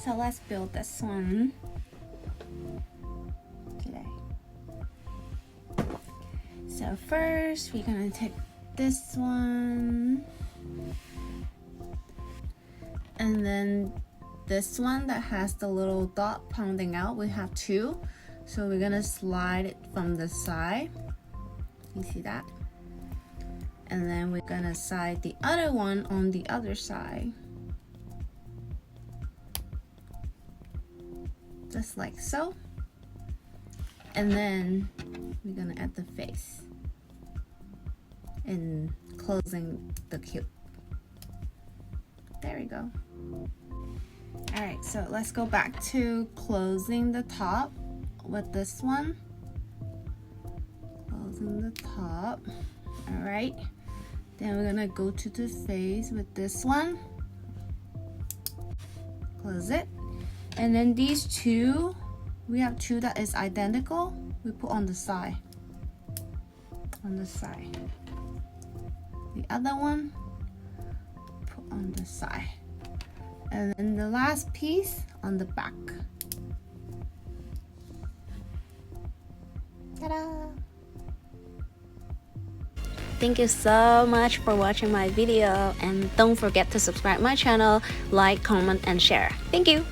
So let's build this one today. So first we're gonna take this one and then this one that has the little dot pointing out, we have two. So we're gonna slide it from the side. You see that? And then we're gonna slide the other one on the other side. Just like so. And then we're gonna add the face and closing the cube. There we go. Alright, so let's go back to closing the top with this one. Closing the top. Alright. Then we're gonna go to the face with this one. Close it. And then these two, we have two that is identical. We put on the side. On the side. The other one, put on the side. And then the last piece on the back. Ta-da! Thank you so much for watching my video, and don't forget to subscribe my channel, like, comment, and share. Thank you!